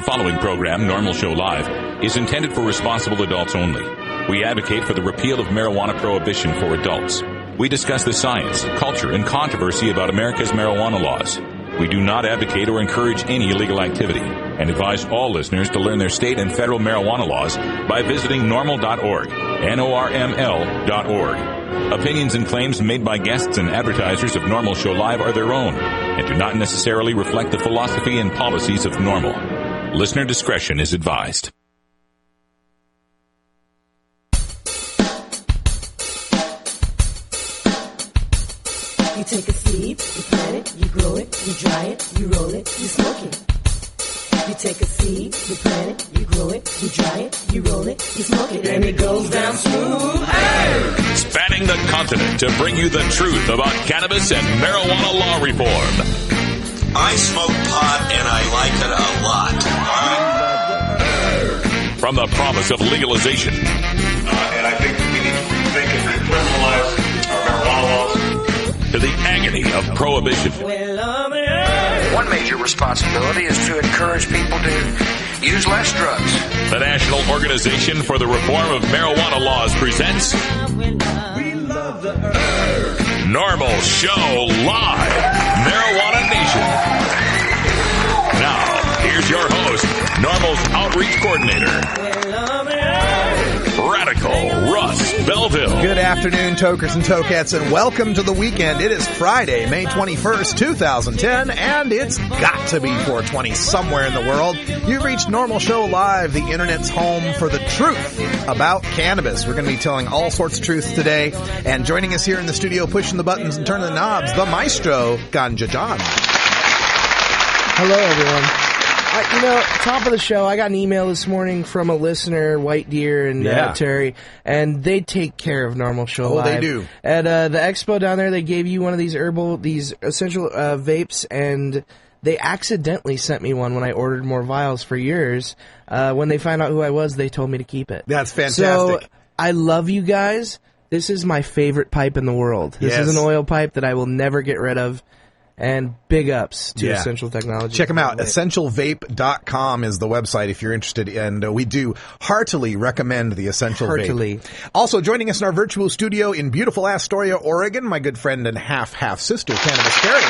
following program, NORML Show Live, is intended for responsible adults only. We advocate for the repeal of marijuana prohibition for adults. We discuss the science, culture, and controversy about America's marijuana laws. We do not advocate or encourage any illegal activity and advise all listeners to learn their state and federal marijuana laws by visiting NORML.org, NORML.org. Opinions and claims made by guests and advertisers of NORML Show Live are their own and do not necessarily reflect the philosophy and policies of NORML. Listener discretion is advised. You take a seed, you plant it, you grow it, you dry it, you roll it, you smoke it. You take a seed, you plant it, you grow it, you dry it, you roll it, you smoke it, and it goes down smooth. Hey! Spanning the continent to bring you the truth about cannabis and marijuana law reform. I smoke pot and I like it a lot. From the promise of legalization. And I think we need to rethink and decriminalize our marijuana laws. To the agony of prohibition. One major responsibility is to encourage people to use less drugs. The National Organization for the Reform of Marijuana Laws presents NORML Show Live, Marijuana Nation. Now, here's your host, NORML's Outreach Coordinator, Radical Russ Belville. Good afternoon, tokers and tokettes, and welcome to the weekend. It is Friday, May 21st, 2010, and it's got to be 420 somewhere in the world. You've reached NORML Show Live, the internet's home for the truth about cannabis. We're going to be telling all sorts of truths today, and joining us here in the studio, pushing the buttons and turning the knobs, the maestro, Ganja John. Hello, everyone. Top of the show, I got an email this morning from a listener, White Deer and Terry, and they take care of NORML Show Live. Oh, they do. At the expo down there, they gave you one of these essential vapes, and they accidentally sent me one when I ordered more vials for yours. When they found out who I was, they told me to keep it. That's fantastic. So, I love you guys. This is my favorite pipe in the world. This is an oil pipe that I will never get rid of. And big ups to Essential Technology. Check them out. EssentialVape.com is the website if you're interested. And we do heartily recommend the Essential Vape. Also joining us in our virtual studio in beautiful Astoria, Oregon, my good friend and half sister, Cannabis Carrie.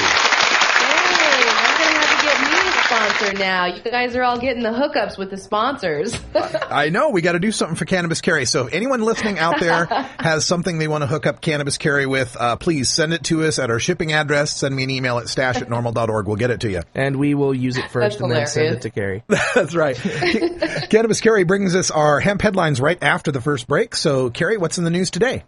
Now you guys are all getting the hookups with the sponsors. I know, we got to do something for Cannabis Carry. So if anyone listening out there has something they want to hook up Cannabis Carry with, please send it to us at our shipping address. Send me an email at stash@normal.org. We'll get it to you, and we will use it first and then send it to Carrie. That's right. Cannabis Carry brings us our hemp headlines right after the first break. So Carrie, what's in the news today?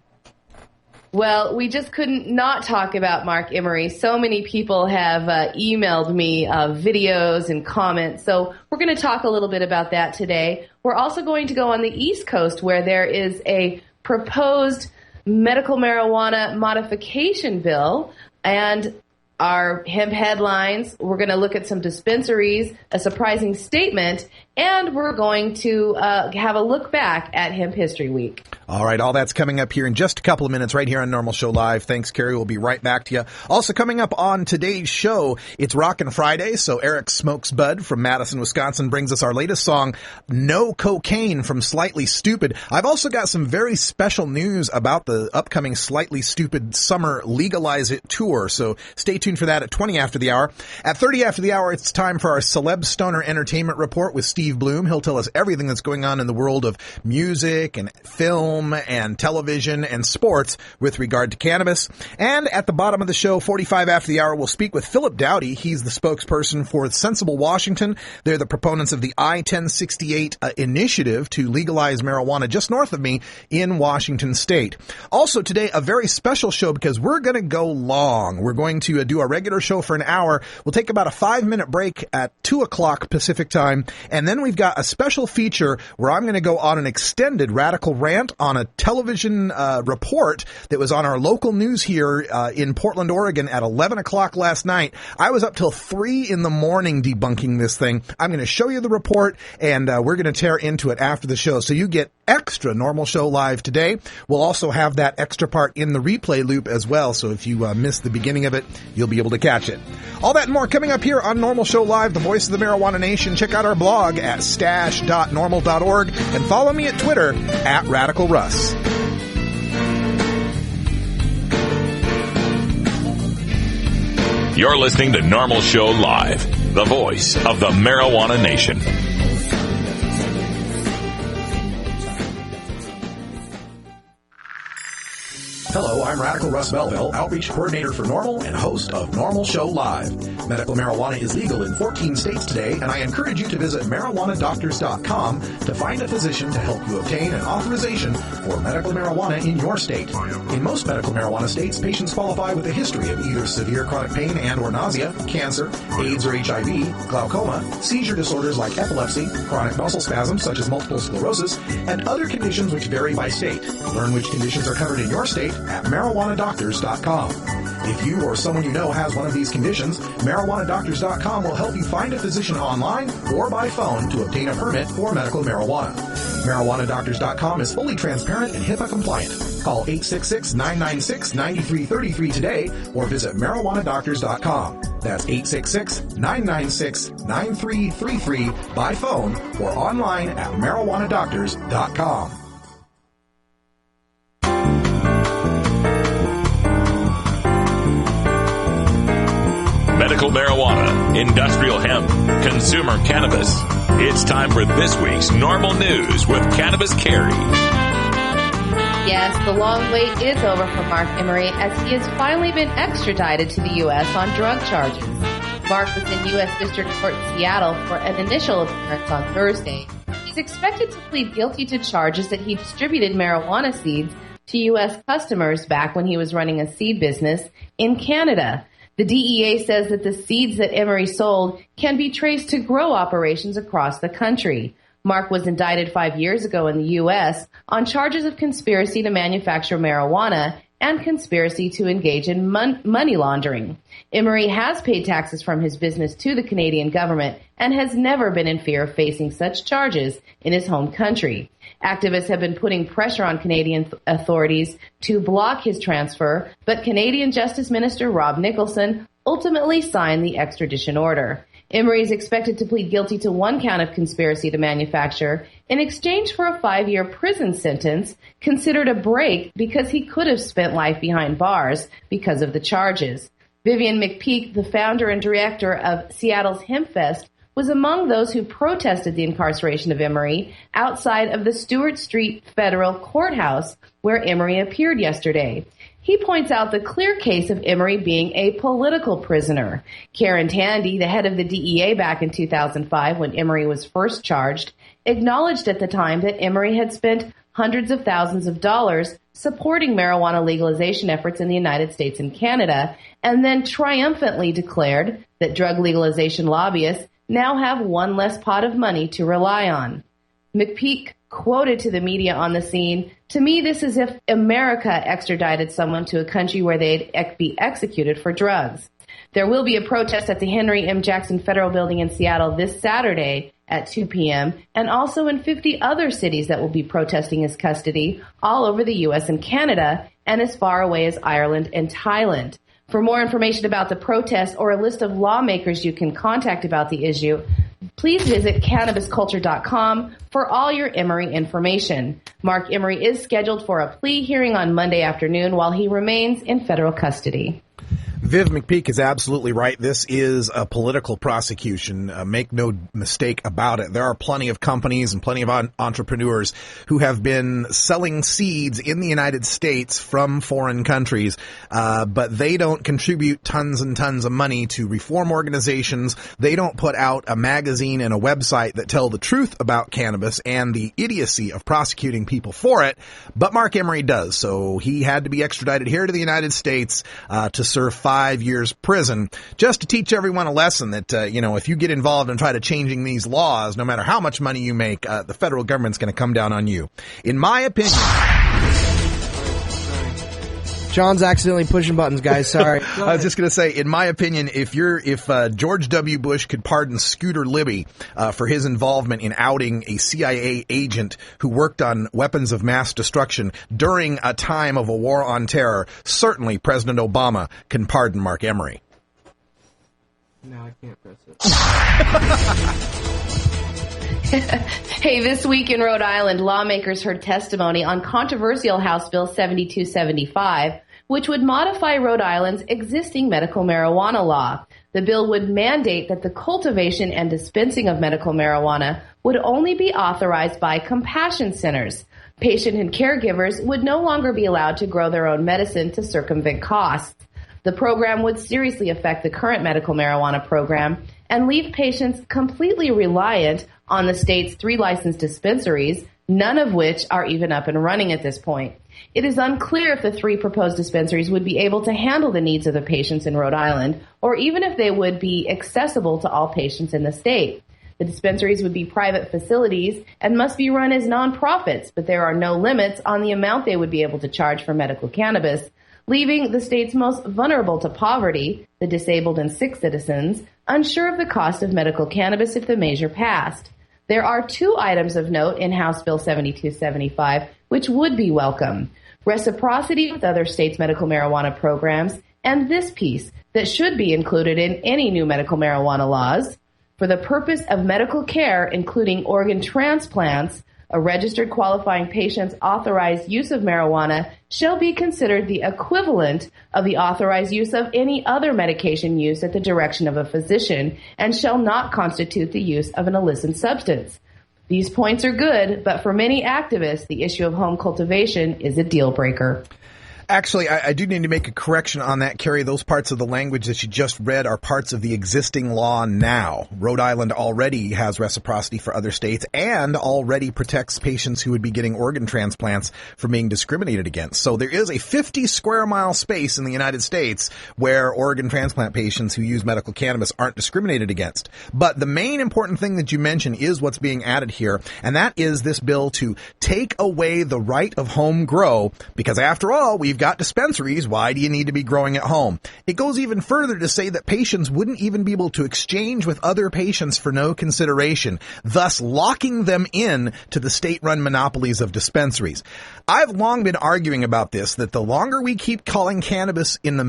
Well, we just couldn't not talk about Mark Emery. So many people have emailed me videos and comments. So we're going to talk a little bit about that today. We're also going to go on the East Coast where there is a proposed medical marijuana modification bill. And our hemp headlines, we're going to look at some dispensaries, a surprising statement, and we're going to have a look back at Hemp History Week. All right, all that's coming up here in just a couple of minutes right here on NORML Show Live. Thanks, Carrie. We'll be right back to you. Also coming up on today's show, it's Rockin' Friday, so Eric Smokes Bud from Madison, Wisconsin brings us our latest song, No Cocaine from Slightly Stupid. I've also got some very special news about the upcoming Slightly Stupid Summer Legalize It tour, so stay tuned for that at 20 after the hour. At 30 after the hour, it's time for our Celeb Stoner Entertainment Report with Steve Bloom. He'll tell us everything that's going on in the world of music and film and television and sports with regard to cannabis. And at the bottom of the show, 45 after the hour, we'll speak with Philip Dowdy. He's the spokesperson for Sensible Washington. They're the proponents of the I-1068 initiative to legalize marijuana just north of me in Washington State. Also today, a very special show because we're going to go long. We're going to do a regular show for an hour. We'll take about a 5-minute break at 2 o'clock Pacific time. And then we've got a special feature where I'm going to go on an extended radical rant on a television report that was on our local news here in Portland, Oregon at 11 o'clock last night. I was up till 3 in the morning debunking this thing. I'm going to show you the report, and we're going to tear into it after the show. So you get extra Normal Show Live today. We'll also have that extra part in the replay loop as well, so if you missed the beginning of it, you'll be able to catch it. All that and more coming up here on Normal Show Live, the voice of the Marijuana Nation. Check out our blog at stash.normal.org and follow me at Twitter at Radical Russ. You're listening to Normal Show Live, the voice of the Marijuana Nation. Hello, I'm Radical Russ Belville, Outreach Coordinator for NORML and host of Normal Show Live. Medical marijuana is legal in 14 states today, and I encourage you to visit marijuanadoctors.com to find a physician to help you obtain an authorization for medical marijuana in your state. In most medical marijuana states, patients qualify with a history of either severe chronic pain and or nausea, cancer, AIDS or HIV, glaucoma, seizure disorders like epilepsy, chronic muscle spasms such as multiple sclerosis, and other conditions which vary by state. Learn which conditions are covered in your state at marijuanadoctors.com. If you or someone you know has one of these conditions, marijuanadoctors.com will help you find a physician online or by phone to obtain a permit for medical marijuana. Marijuanadoctors.com is fully transparent and HIPAA compliant. Call 866-996-9333 today or visit marijuanadoctors.com. That's 866-996-9333 by phone or online at marijuanadoctors.com. Medical marijuana, industrial hemp, consumer cannabis. It's time for this week's Normal News with Cannabis Carrie. Yes, the long wait is over for Mark Emery as he has finally been extradited to the U.S. on drug charges. Mark was in U.S. District Court in Seattle for an initial appearance on Thursday. He's expected to plead guilty to charges that he distributed marijuana seeds to U.S. customers back when he was running a seed business in Canada. The DEA says that the seeds that Emery sold can be traced to grow operations across the country. Mark was indicted 5 years ago in the U.S. on charges of conspiracy to manufacture marijuana and conspiracy to engage in money laundering. Emery has paid taxes from his business to the Canadian government and has never been in fear of facing such charges in his home country. Activists have been putting pressure on Canadian authorities to block his transfer, but Canadian Justice Minister Rob Nicholson ultimately signed the extradition order. Emery is expected to plead guilty to one count of conspiracy to manufacture in exchange for a 5-year prison sentence, considered a break because he could have spent life behind bars because of the charges. Vivian McPeak, the founder and director of Seattle's HempFest, was among those who protested the incarceration of Emery outside of the Stewart Street Federal Courthouse, where Emery appeared yesterday. He points out the clear case of Emery being a political prisoner. Karen Tandy, the head of the DEA back in 2005 when Emery was first charged, acknowledged at the time that Emery had spent hundreds of thousands of dollars supporting marijuana legalization efforts in the United States and Canada, and then triumphantly declared that drug legalization lobbyists now have one less pot of money to rely on. McPeak quoted to the media on the scene, "To me, this is if America extradited someone to a country where they'd be executed for drugs." There will be a protest at the Henry M. Jackson Federal Building in Seattle this Saturday at 2 p.m., and also in 50 other cities that will be protesting his custody all over the U.S. and Canada, and as far away as Ireland and Thailand. For more information about the protest or a list of lawmakers you can contact about the issue, please visit cannabisculture.com for all your Emery information. Mark Emery is scheduled for a plea hearing on Monday afternoon while he remains in federal custody. Viv McPeak is absolutely right. This is a political prosecution. Make no mistake about it. There are plenty of companies and plenty of entrepreneurs who have been selling seeds in the United States from foreign countries, but they don't contribute tons and tons of money to reform organizations. They don't put out a magazine and a website that tell the truth about cannabis and the idiocy of prosecuting people for it. But Mark Emery does. So he had to be extradited here to the United States to serve 5 years prison, just to teach everyone a lesson that, if you get involved and try to changing these laws, no matter how much money you make, the federal government's going to come down on you. In my opinion, Sean's accidentally pushing buttons, guys. Sorry. I was just going to say, in my opinion, if George W. Bush could pardon Scooter Libby for his involvement in outing a CIA agent who worked on weapons of mass destruction during a time of a war on terror, certainly President Obama can pardon Mark Emery. No, I can't press it. Hey, this week in Rhode Island, lawmakers heard testimony on controversial House Bill 7275, which would modify Rhode Island's existing medical marijuana law. The bill would mandate that the cultivation and dispensing of medical marijuana would only be authorized by compassion centers. Patient and caregivers would no longer be allowed to grow their own medicine to circumvent costs. The program would seriously affect the current medical marijuana program and leave patients completely reliant on the state's 3 licensed dispensaries, none of which are even up and running at this point. It is unclear if the 3 proposed dispensaries would be able to handle the needs of the patients in Rhode Island, or even if they would be accessible to all patients in the state. The dispensaries would be private facilities and must be run as nonprofits, but there are no limits on the amount they would be able to charge for medical cannabis, leaving the state's most vulnerable to poverty, the disabled and sick citizens, unsure of the cost of medical cannabis if the measure passed. There are 2 items of note in House Bill 7275 which would be welcome: reciprocity with other states' medical marijuana programs, and this piece that should be included in any new medical marijuana laws. For the purpose of medical care, including organ transplants, a registered qualifying patient's authorized use of marijuana shall be considered the equivalent of the authorized use of any other medication used at the direction of a physician and shall not constitute the use of an illicit substance. These points are good, but for many activists, the issue of home cultivation is a deal breaker. Actually, I do need to make a correction on that, Carrie. Those parts of the language that you just read are parts of the existing law now. Rhode Island already has reciprocity for other states and already protects patients who would be getting organ transplants from being discriminated against. So there is a 50 square mile space in the United States where organ transplant patients who use medical cannabis aren't discriminated against. But the main important thing that you mentioned is what's being added here, and that is this bill to take away the right of home grow, because after all, we've got dispensaries. Why do you need to be growing at home? It goes even further to say that patients wouldn't even be able to exchange with other patients for no consideration, thus locking them in to the state-run monopolies of dispensaries. I've long been arguing about this, that the longer we keep calling cannabis in the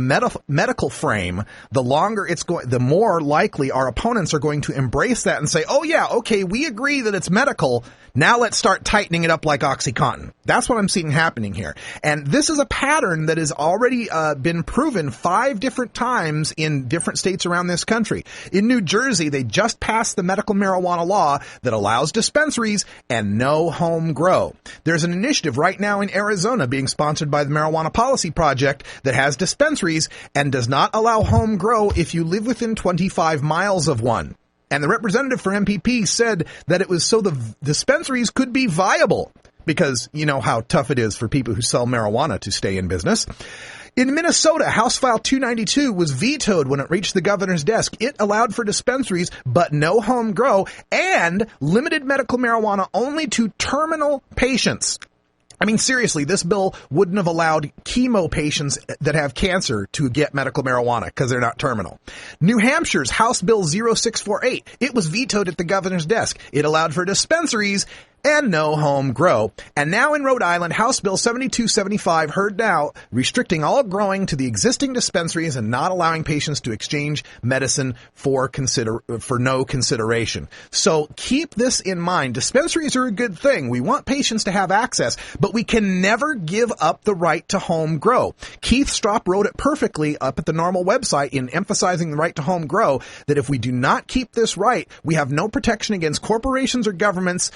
medical frame, the more likely our opponents are going to embrace that and say, oh yeah, okay, we agree that it's medical. Now let's start tightening it up like OxyContin. That's what I'm seeing happening here. And this is a pattern that has already been proven 5 different times in different states around this country. In New Jersey, they just passed the medical marijuana law that allows dispensaries and no home grow. There's an initiative right now in Arizona being sponsored by the Marijuana Policy Project that has dispensaries and does not allow home grow if you live within 25 miles of one. And the representative for MPP said that it was so the dispensaries could be viable, because you know how tough it is for people who sell marijuana to stay in business. In Minnesota, House File 292 was vetoed when it reached the governor's desk. It allowed for dispensaries, but no home grow, and limited medical marijuana only to terminal patients. I mean, seriously, this bill wouldn't have allowed chemo patients that have cancer to get medical marijuana because they're not terminal. New Hampshire's House Bill 0648, it was vetoed at the governor's desk. It allowed for dispensaries and no home grow. And now in Rhode Island, House Bill 7275 heard now, restricting all growing to the existing dispensaries and not allowing patients to exchange medicine for no consideration. So keep this in mind. Dispensaries are a good thing. We want patients to have access, but we can never give up the right to home grow. Keith Stropp wrote it perfectly up at the NORML website in emphasizing the right to home grow, that if we do not keep this right, we have no protection against corporations or governments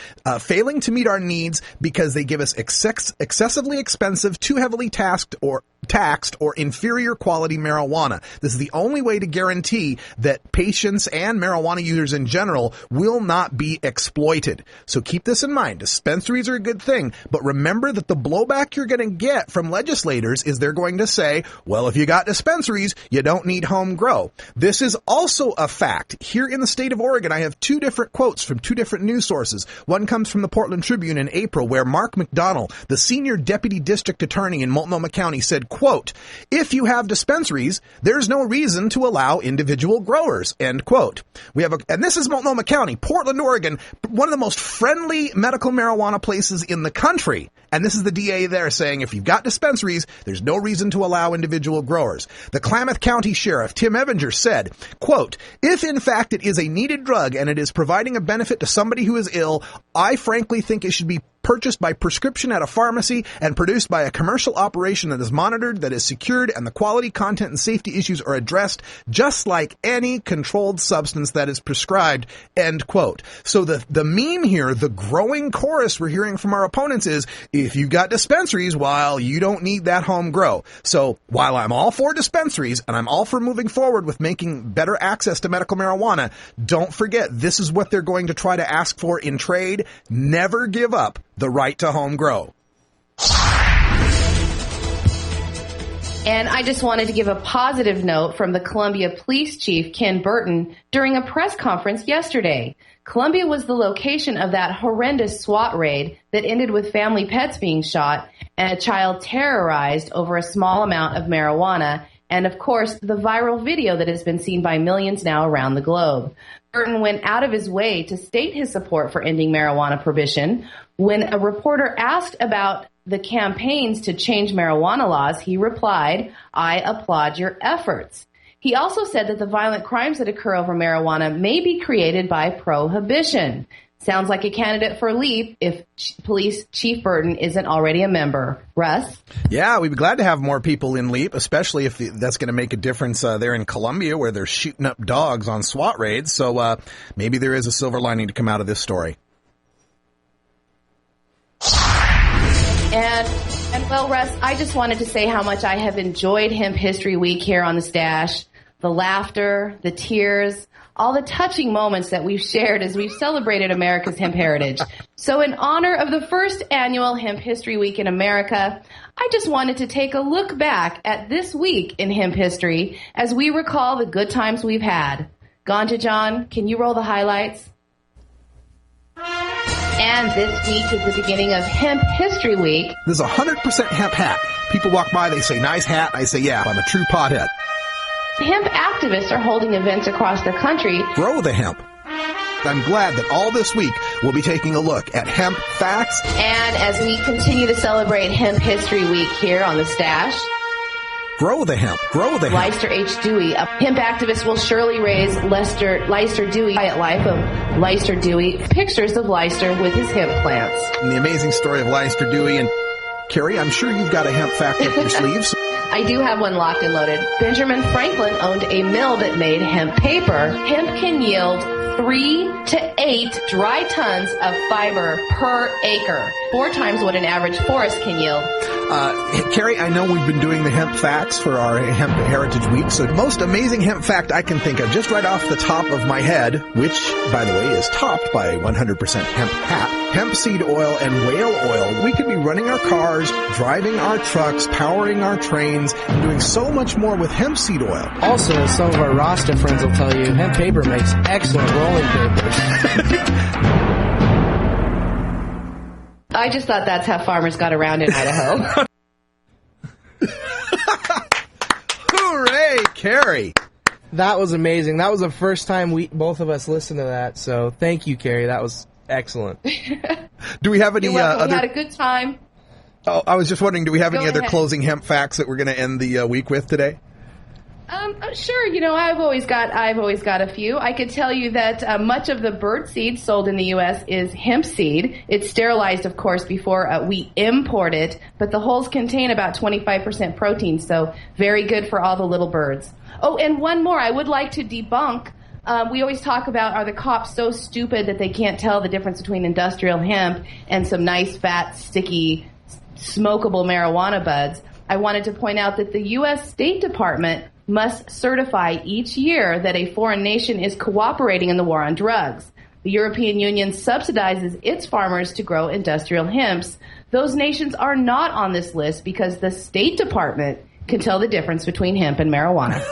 failing to meet our needs because they give us excessively expensive, too heavily taxed or inferior quality marijuana. This is the only way to guarantee that patients and marijuana users in general will not be exploited. So keep this in mind. Dispensaries are a good thing, but remember that the blowback you're going to get from legislators is they're going to say, well, if you got dispensaries, you don't need home grow. This is also a fact. Here in the state of Oregon, I have 2 different quotes from 2 different news sources. One comes from the Portland Tribune in April where Mark McDonnell, the senior deputy district attorney in Multnomah County, said, quote, "If you have dispensaries, there's no reason to allow individual growers," end quote. And this is Multnomah County, Portland, Oregon, one of the most friendly medical marijuana places in the country. And this is the DA there saying if you've got dispensaries, there's no reason to allow individual growers. The Klamath County Sheriff, Tim Evinger, said, quote, "If in fact it is a needed drug and it is providing a benefit to somebody who is ill, I frankly think it should be purchased by prescription at a pharmacy and produced by a commercial operation that is monitored, that is secured, and the quality, content, and safety issues are addressed just like any controlled substance that is prescribed," end quote. So the meme here, the growing chorus we're hearing from our opponents is, if you've got dispensaries, while you don't need that home grow. So while I'm all for dispensaries and I'm all for moving forward with making better access to medical marijuana, don't forget this is what they're going to try to ask for in trade. Never give up the right to home grow. And I just wanted to give a positive note from the Columbia Police Chief, Ken Burton, during a press conference yesterday. Columbia was the location of that horrendous SWAT raid that ended with family pets being shot and a child terrorized over a small amount of marijuana, and of course the viral video that has been seen by millions now around the globe. Burton went out of his way to state his support for ending marijuana prohibition. When a reporter asked about the campaigns to change marijuana laws, he replied, "I applaud your efforts." He also said that the violent crimes that occur over marijuana may be created by prohibition. Sounds like a candidate for LEAP if Police Chief Burton isn't already a member. Russ? Yeah, we'd be glad to have more people in LEAP, especially if that's going to make a difference there in Columbia where they're shooting up dogs on SWAT raids. So maybe there is a silver lining to come out of this story. And well, Russ, I just wanted to say how much I have enjoyed Hemp History Week here on the Stash. The laughter, the tears, all the touching moments that we've shared as we've celebrated America's hemp heritage. So in honor of the first annual Hemp History Week in America, I just wanted to take a look back at this week in hemp history as we recall the good times we've had. Ganja John, can you roll the highlights? And this week is the beginning of Hemp History Week. This is a 100% hemp hat. People walk by, they say, "Nice hat." I say, "Yeah, I'm a true pothead." Hemp activists are holding events across the country. Grow the hemp. I'm glad that all this week we'll be taking a look at hemp facts. And as we continue to celebrate Hemp History Week here on the Stash, grow the hemp. Grow the hemp. Leister H. Dewey, a hemp activist, will surely raise Leister Dewey quiet life of Leister Dewey, pictures of Leister with his hemp plants. And the amazing story of Leister Dewey. And Carrie, I'm sure you've got a hemp fact up your sleeves. I do have one locked and loaded. Benjamin Franklin owned a mill that made hemp paper. Hemp can yield 3 to 8 dry tons of fiber per acre, 4 times what an average forest can yield. Carrie, I know we've been doing the hemp facts for our Hemp Heritage Week, so the most amazing hemp fact I can think of just right off the top of my head, which, by the way, is topped by 100% hemp hat, hemp seed oil and whale oil. We could be running our cars, driving our trucks, powering our trains, and doing so much more with hemp seed oil. Also, as some of our Rasta friends will tell you, hemp paper makes excellent rolling papers. I just thought that's how farmers got around in Idaho. Hooray, Carrie! That was amazing. That was the first time both of us listened to that, so thank you, Carrie. That was excellent. Do we have any other... We had a good time. Oh, I was just wondering, do we have any other ahead. closing hemp facts that we're going to end the week with today? Sure. You know, I've always got a few. I could tell you that much of the bird seed sold in the U.S. is hemp seed. It's sterilized, of course, before we import it, but the hulls contain about 25% protein, so very good for all the little birds. Oh, and one more I would like to debunk. We always talk about, are the cops so stupid that they can't tell the difference between industrial hemp and some nice, fat, sticky, smokable marijuana buds? I wanted to point out that the U.S. State Department must certify each year that a foreign nation is cooperating in the war on drugs. The European Union subsidizes its farmers to grow industrial hemps. Those nations are not on this list because the State Department can tell the difference between hemp and marijuana.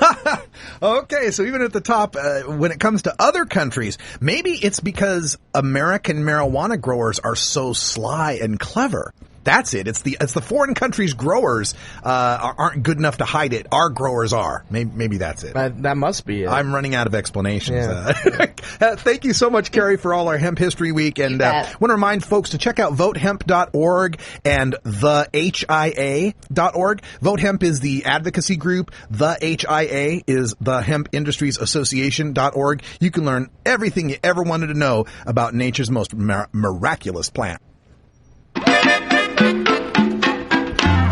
Okay, so even at the top, when it comes to other countries, maybe it's because American marijuana growers are so sly and clever. That's it. It's the foreign countries' growers aren't good enough to hide it. Our growers are. Maybe that's it. That must be it. I'm running out of explanations. Yeah. Thank you so much, Carrie, for all our Hemp History Week. And want to remind folks to check out votehemp.org and thehia.org. Vote Hemp is the advocacy group. The HIA is the Hemp Industries Association.org. You can learn everything you ever wanted to know about nature's most miraculous plant.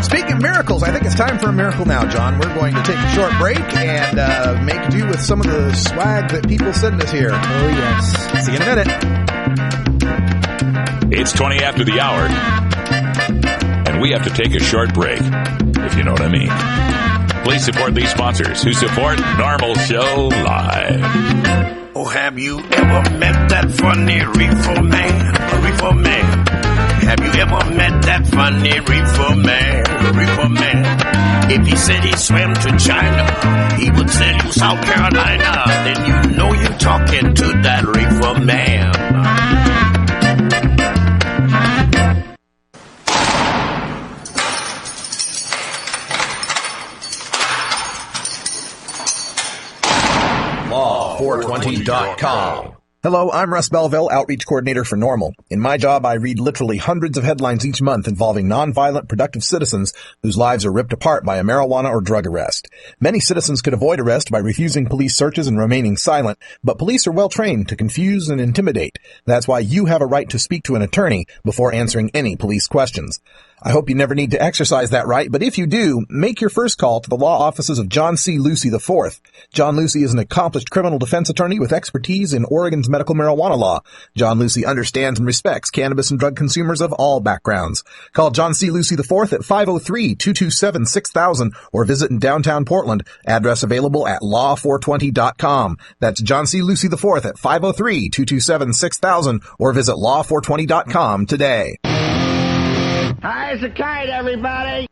Speaking of miracles, I think it's time for a miracle now, John. We're going to take a short break and make do with some of the swag that people send us here. Oh, yes. See you in a minute. It's 20 after the hour, and we have to take a short break, if you know what I mean. Please support these sponsors who support NORML Show Live. Oh, have you ever met that funny reefer man? A reefer man. Have you ever met that funny reefer man? A reefer man. If he said he swam to China, he would sell you South Carolina. Then you know you're talking to that reefer man. Law420.com. Hello, I'm Russ Belville, Outreach Coordinator for NORML. In my job, I read literally hundreds of headlines each month involving nonviolent, productive citizens whose lives are ripped apart by a marijuana or drug arrest. Many citizens could avoid arrest by refusing police searches and remaining silent, but police are well trained to confuse and intimidate. That's why you have a right to speak to an attorney before answering any police questions. I hope you never need to exercise that right, but if you do, make your first call to the law offices of John C. Lucy IV. John Lucy is an accomplished criminal defense attorney with expertise in Oregon's medical marijuana law. John Lucy understands and respects cannabis and drug consumers of all backgrounds. Call John C. Lucy IV at 503-227-6000 or visit in downtown Portland. Address available at law420.com. That's John C. Lucy IV at 503-227-6000 or visit law420.com today. High as a kite, everybody!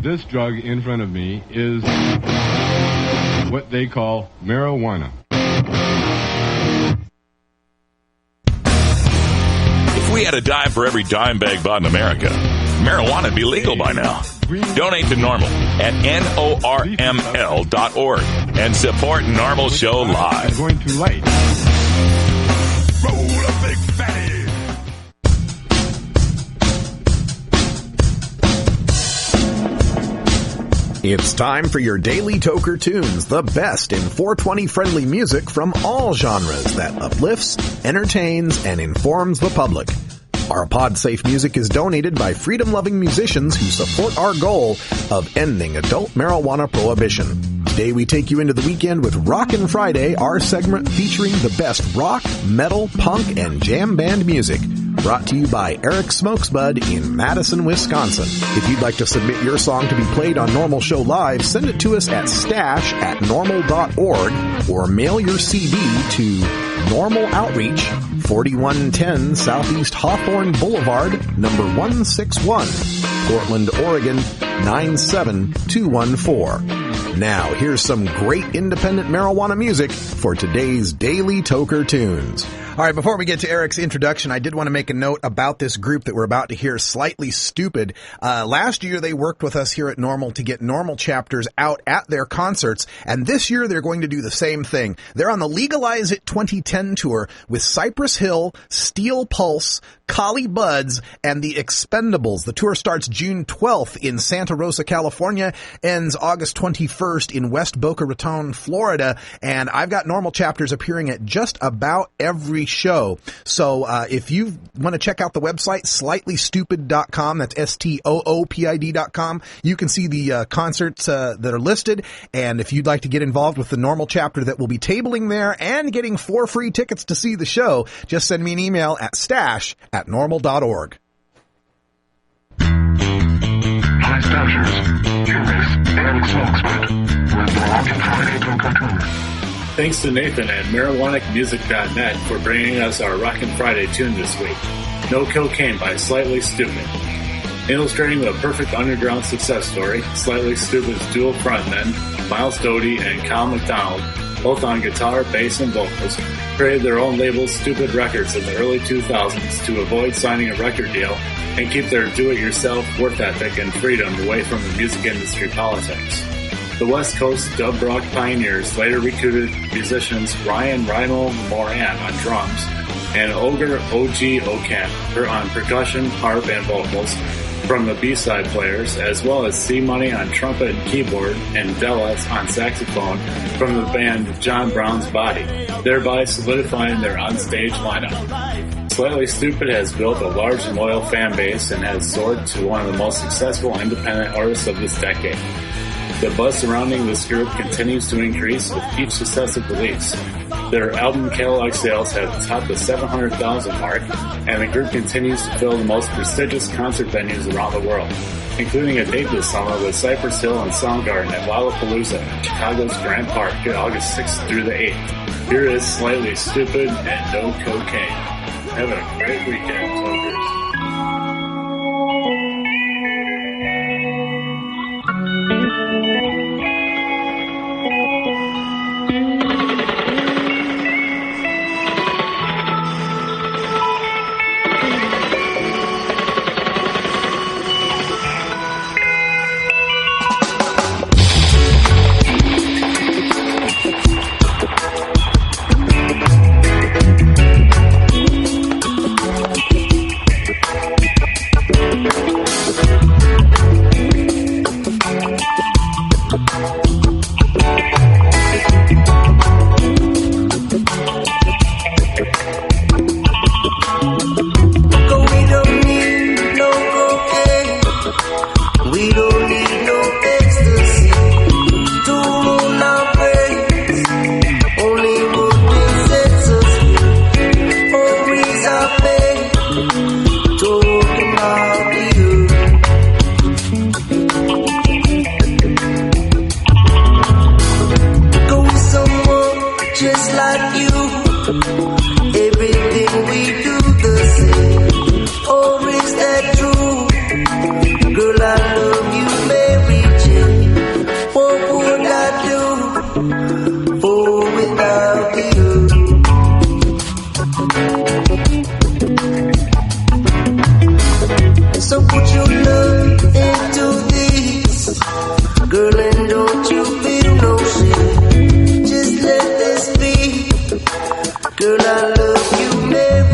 This drug in front of me is what they call marijuana. If we had a dime for every dime bag bought in America, marijuana would be legal by now. Donate to NORML at NORML.org and support NORML Show Live. I'm going to light. Roll a big fatty. It's time for your Daily Toker Tunes, the best in 420-friendly music from all genres that uplifts, entertains, and informs the public. Our pod-safe music is donated by freedom-loving musicians who support our goal of ending adult marijuana prohibition. Today we take you into the weekend with Rockin' Friday, our segment featuring the best rock, metal, punk, and jam band music. Brought to you by Eric Smokesbud in Madison, Wisconsin. If you'd like to submit your song to be played on NORML Show Live, send it to us at stash@norml.org or mail your CD to NORML Outreach, 4110 Southeast Hawthorne Boulevard, number 161, Portland, Oregon, 97214. Now, here's some great independent marijuana music for today's Daily Toker Tunes. All right, before we get to Eric's introduction, I did want to make a note about this group that we're about to hear, Slightly Stupid. Last year, they worked with us here at NORML to get NORML chapters out at their concerts, and this year they're going to do the same thing. They're on the Legalize It 2010 tour with Cypress Hill, Steel Pulse, Collie Buds, and the Expendables. The tour starts June 12th in Santa Rosa, California, ends August 21st in West Boca Raton, Florida, and I've got NORML chapters appearing at just about every show. So if you want to check out the website, slightlystupid.com, that's STOOPID.com, you can see the concerts that are listed, and if you'd like to get involved with the NORML chapter that will be tabling there and getting 4 free tickets to see the show, just send me an email at stash@norml.org. Hi, Stashers. Here is Eric Smokesbud with the Rockin' Friday Toker Tunes. Thanks to Nathan at marijuanamusic.net for bringing us our Rockin' Friday tune this week, No Cocaine by Slightly Stupid. Illustrating the perfect underground success story, Slightly Stupid's dual frontmen, Miles Doty and Kyle McDonald, both on guitar, bass, and vocals, created their own label Stupid Records in the early 2000s to avoid signing a record deal and keep their do-it-yourself work ethic and freedom away from the music industry politics. The West Coast dub rock pioneers later recruited musicians Ryan Rimo Moran on drums and Ogre O.G. Ocamp on percussion, harp, and vocals from the B-side players, as well as C-Money on trumpet and keyboard and Della on saxophone from the band John Brown's Body, thereby solidifying their onstage lineup. Slightly Stupid has built a large and loyal fan base and has soared to one of the most successful independent artists of this decade. The buzz surrounding this group continues to increase with each successive release. Their album catalog sales have topped the 700,000 mark, and the group continues to fill the most prestigious concert venues around the world, including a date this summer with Cypress Hill and Soundgarden at Lollapalooza in Chicago's Grant Park August 6th through the 8th. Here is Slightly Stupid and No Cocaine. Have a great weekend, Tokers. Girl, I love you, Mary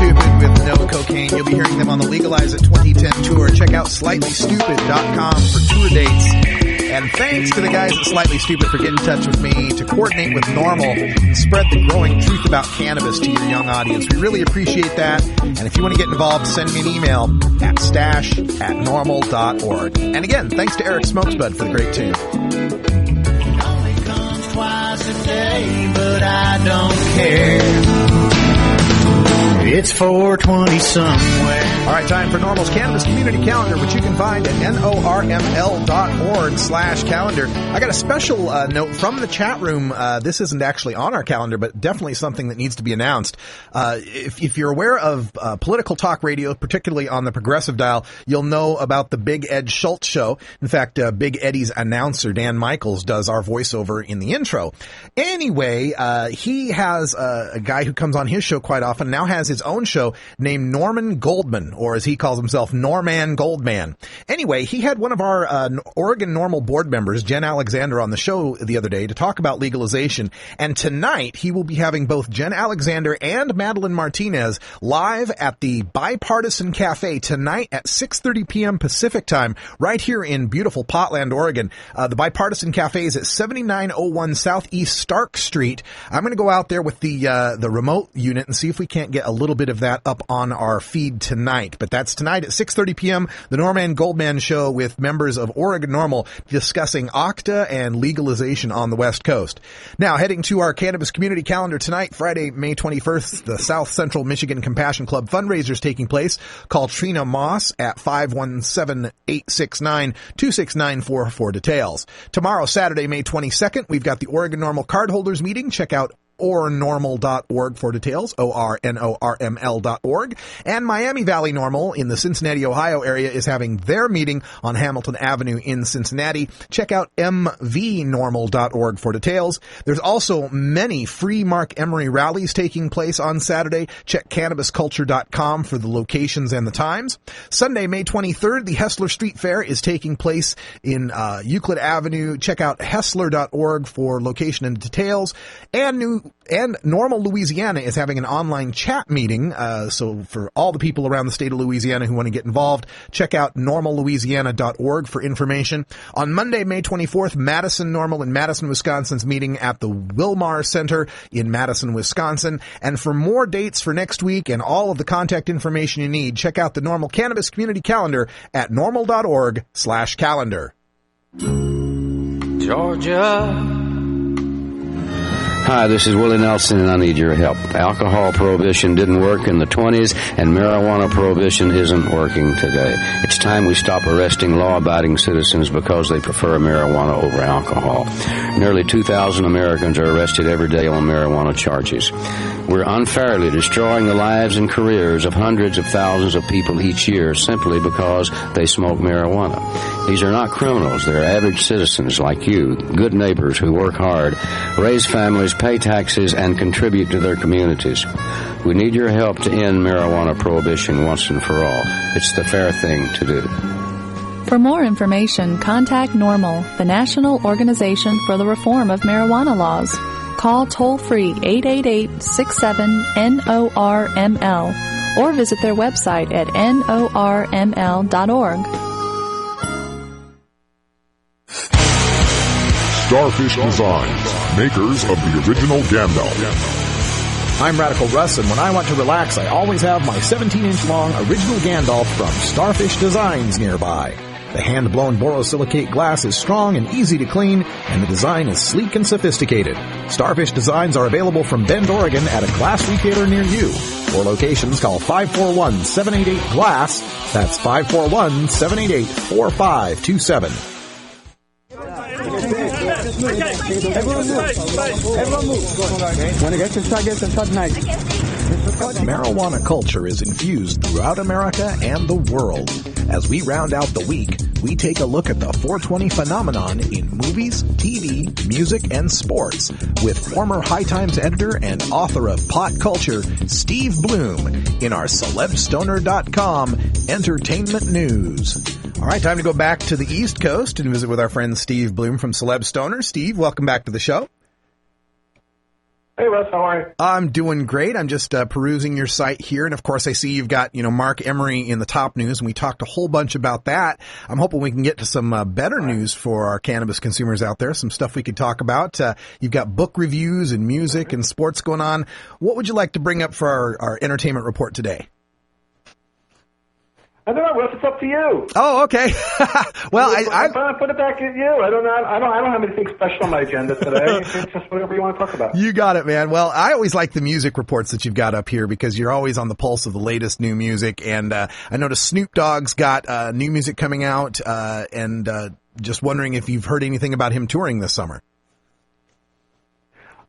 Stupid with No Cocaine. You'll be hearing them on the Legalize It 2010 tour. Check out slightlystupid.com for tour dates. And thanks to the guys at Slightly Stupid for getting in touch with me to coordinate with NORML and spread the growing truth about cannabis to your young audience. We really appreciate that. And if you want to get involved, send me an email at stash@normal.org. And again, thanks to Eric Smokesbud for the great tune. It only comes twice a day, but I don't care. It's 420 somewhere. All right, time for NORML's Cannabis Community Calendar, which you can find at norml.org/calendar. I got a special note from the chat room. This isn't actually on our calendar, but definitely something that needs to be announced. If you're aware of political talk radio, particularly on the progressive dial, you'll know about the Big Ed Schultz show. In fact, Big Eddie's announcer, Dan Michaels, does our voiceover in the intro. Anyway, he has a guy who comes on his show quite often, now has his own show named Norman Goldman, or as he calls himself, Norman Goldman. Anyway, he had one of our Oregon NORML board members, Jen Alexander, on the show the other day to talk about legalization. And tonight, he will be having both Jen Alexander and Madeline Martinez live at the Bipartisan Cafe tonight at 6:30 p.m. Pacific time, right here in beautiful Potland, Oregon. The Bipartisan Cafe is at 7901 Southeast Stark Street. I'm going to go out there with the remote unit and see if we can't get a little bit of that up on our feed tonight. But that's tonight at 6:30 p.m., the Norman Goldman Show with members of Oregon NORML discussing OCTA and legalization on the West Coast. Now, heading to our Cannabis Community Calendar tonight, Friday, May 21st, the South Central Michigan Compassion Club fundraiser is taking place. Call Trina Moss at 517-869-2694 for details. Tomorrow, Saturday, May 22nd, we've got the Oregon NORML cardholders meeting. Check out ornormal.org for details, ornorml.org. And Miami Valley NORML in the Cincinnati, Ohio area is having their meeting on Hamilton Avenue in Cincinnati. Check out mvnormal.org for details. There's also many free Mark Emery rallies taking place on Saturday. Check cannabisculture.com for the locations and the times. Sunday, May 23rd, the Hessler Street Fair is taking place in Euclid Avenue. Check out hessler.org for location and details. And NORML Louisiana is having an online chat meeting. So for all the people around the state of Louisiana who want to get involved, check out normallouisiana.org for information. On Monday, May 24th, Madison NORML in Madison, Wisconsin's meeting at the Wilmar Center in Madison, Wisconsin. And for more dates for next week and all of the contact information you need, check out the NORML Cannabis Community Calendar at norml.org/calendar. Georgia. Hi, this is Willie Nelson, and I need your help. Alcohol prohibition didn't work in the 20s, and marijuana prohibition isn't working today. It's time we stop arresting law-abiding citizens because they prefer marijuana over alcohol. Nearly 2,000 Americans are arrested every day on marijuana charges. We're unfairly destroying the lives and careers of hundreds of thousands of people each year simply because they smoke marijuana. These are not criminals. They're average citizens like you, good neighbors who work hard, raise families, pay taxes, and contribute to their communities. We need your help to end marijuana prohibition once and for all. It's the fair thing to do. For more information, contact NORML, the National Organization for the Reform of Marijuana Laws. Call toll-free 888-67-NORML or visit their website at norml.org. Starfish Designs, makers of the original Gandalf. I'm Radical Russ, and when I want to relax, I always have my 17-inch long original Gandalf from Starfish Designs nearby. The hand-blown borosilicate glass is strong and easy to clean, and the design is sleek and sophisticated. Starfish Designs are available from Bend, Oregon at a glass retailer near you. For locations, call 541-788-GLASS. That's 541-788-4527. Everyone move. When it gets to start nice. Marijuana culture is infused throughout America and the world. As we round out the week, we take a look at the 420 phenomenon in movies, TV, music, and sports with former High Times editor and author of Pot Culture, Steve Bloom, in our CelebStoner.com entertainment news. All right, time to go back to the East Coast and visit with our friend Steve Bloom from Celeb Stoner. Steve, welcome back to the show. Hey, Russ, how are you? I'm doing great. I'm just perusing your site here, and of course, I see you've got Mark Emery in the top news, and we talked a whole bunch about that. I'm hoping we can get to some better news for our cannabis consumers out there. Some stuff we could talk about. You've got book reviews and music and sports going on. What would you like to bring up for our entertainment report today? I don't know, Russ. It's up to you. Oh, okay. Well, I put it back at you. I don't know. I don't have anything special on my agenda today. It's just whatever you want to talk about. You got it, man. Well, I always like the music reports that you've got up here because you're always on the pulse of the latest new music. And I noticed Snoop Dogg's got new music coming out, and just wondering if you've heard anything about him touring this summer.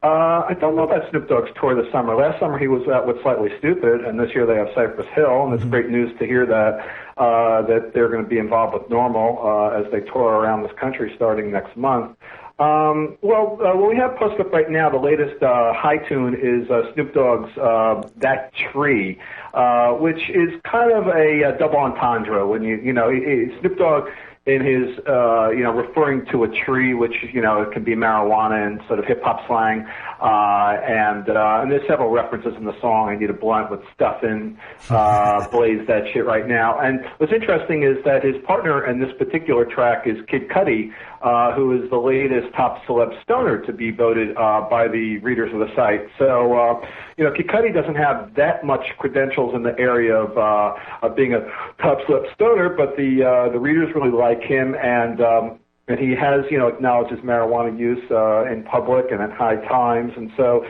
I don't know about Snoop Dogg's tour this summer. Last summer he was out with Slightly Stupid, and this year they have Cypress Hill, and it's great news to hear that they're going to be involved with NORML as they tour around this country starting next month. What we have posted up right now, the latest high tune is Snoop Dogg's That Tree, which is kind of a double entendre when Snoop Dogg in his, referring to a tree, which, it can be marijuana and sort of hip-hop slang, and there's several references in the song. I need a blunt with stuff in, blaze that shit right now. And what's interesting is that his partner in this particular track is Kid Cudi, who is the latest top celeb stoner to be voted by the readers of the site. So, Kid Cudi doesn't have that much credentials in the area of being a top celeb stoner, but the readers really like him, and he has, acknowledged his marijuana use in public and at high times, and so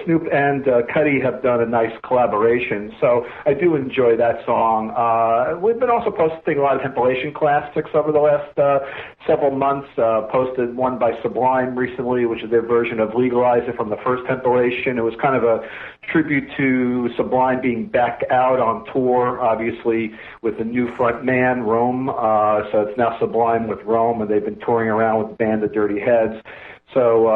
Snoop and Cudi have done a nice collaboration. So I do enjoy that song. We've been also posting a lot of compilation classics over the last several months. Posted one by Sublime recently, which is their version of Legalize It from the first compilation. It was kind of a tribute to Sublime being back out on tour, obviously with the new front man, Rome. So it's now Sublime with Rome, and they've been touring around with the band, the Dirty Heads. So,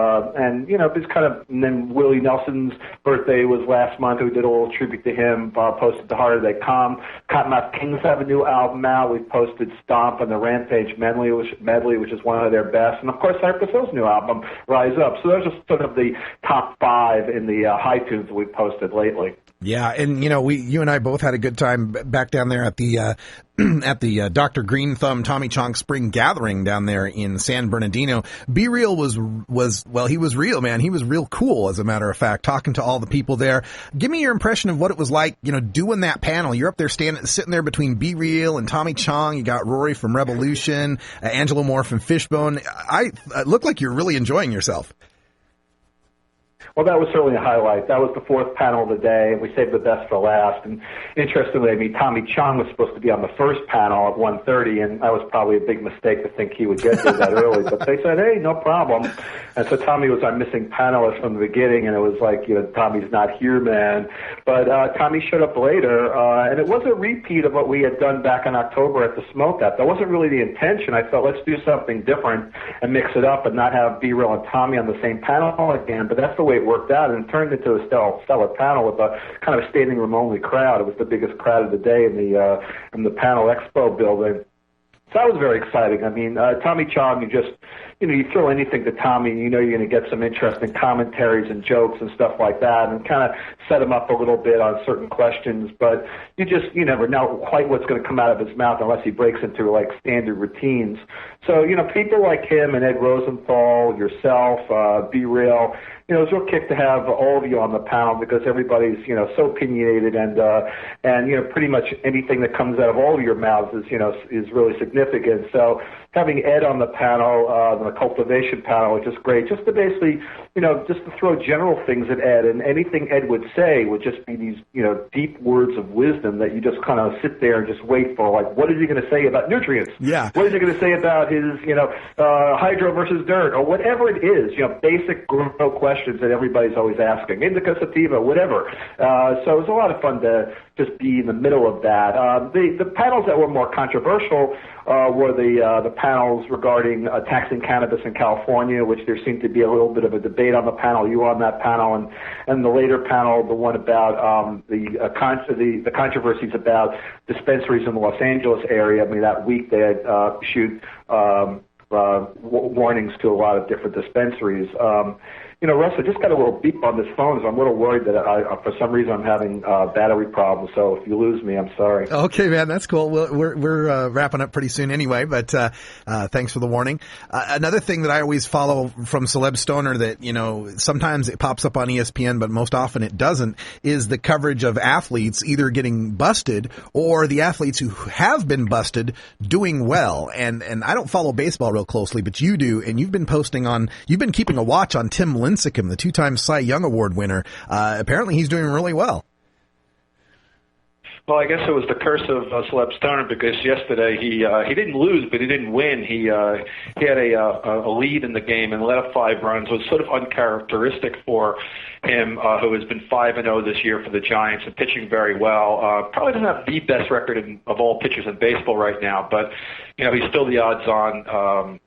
it's kind of, and then Willie Nelson's birthday was last month, who did a little tribute to him, posted The Harder They Come. Cottonmouth Kings have a new album out. We've posted Stomp and the Rampage medley, which is one of their best. And of course, Cypress Hill's new album, Rise Up. So those are sort of the top 5 in the high tunes that we've posted lately. Yeah, and you and I both had a good time back down there at the Dr. Green Thumb Tommy Chong Spring Gathering down there in San Bernardino. Be Real was he was real, man. He was real cool, as a matter of fact, talking to all the people there. Give me your impression of what it was like, doing that panel. You're up there sitting there between Be Real and Tommy Chong. You got Rory from Revolution, Angelo Moore from Fishbone. It looked like you're really enjoying yourself. Well, that was certainly a highlight. That was the 4th panel of the day, and we saved the best for last. And interestingly, Tommy Chong was supposed to be on the first panel at 1:30, and that was probably a big mistake to think he would get there that early. But they said, hey, no problem. And so Tommy was our missing panelist from the beginning, and it was like, Tommy's not here, man. But Tommy showed up later, and it was a repeat of what we had done back in October at the Smoke Up. That wasn't really the intention. I thought, let's do something different and mix it up and not have B Real and Tommy on the same panel again. But that's the way it worked out, and it turned into a stellar panel with a kind of standing room only crowd. It was the biggest crowd of the day in the panel expo building. So that was very exciting. Tommy Chong, you throw anything to Tommy, you're going to get some interesting commentaries and jokes and stuff like that, and kind of set him up a little bit on certain questions. But you never know quite what's going to come out of his mouth unless he breaks into like standard routines. So, people like him and Ed Rosenthal, yourself, Be Real, it was a real kick to have all of you on the panel because everybody's, so opinionated and pretty much anything that comes out of all of your mouths is really significant. So having Ed on the panel, the cultivation panel, which is great, just to basically, just to throw general things at Ed, and anything Ed would say would just be these, deep words of wisdom that you just kind of sit there and just wait for. Like, what is he going to say about nutrients? Yeah. What is he going to say about his, hydro versus dirt, or whatever it is, basic grow questions that everybody's always asking. Indica, sativa, whatever. So it was a lot of fun to just be in the middle of that. The panels that were more controversial were the panels regarding taxing cannabis in California, which there seemed to be a little bit of a debate on the panel. You were on that panel, and the later panel, the one about the controversies about dispensaries in the Los Angeles area. That week they had issued warnings to a lot of different dispensaries. Russ, I just got a little beep on this phone, so I'm a little worried that for some reason I'm having battery problems. So if you lose me, I'm sorry. Okay, man, that's cool. We're wrapping up pretty soon anyway, but thanks for the warning. Another thing that I always follow from Celeb Stoner that, sometimes it pops up on ESPN, but most often it doesn't, is the coverage of athletes either getting busted or the athletes who have been busted doing well. And I don't follow baseball real closely, but you do, and you've been keeping a watch on Tim Lincecum, the 2-time Cy Young Award winner. Apparently he's doing really well. Well, I guess it was the curse of Celeb Stoner, because yesterday he didn't lose, but he didn't win. He had a lead in the game and let up 5 runs. It was sort of uncharacteristic for him, who has been 5-0 this year for the Giants and pitching very well. Probably doesn't have the best record of all pitchers in baseball right now, but he's still the odds-on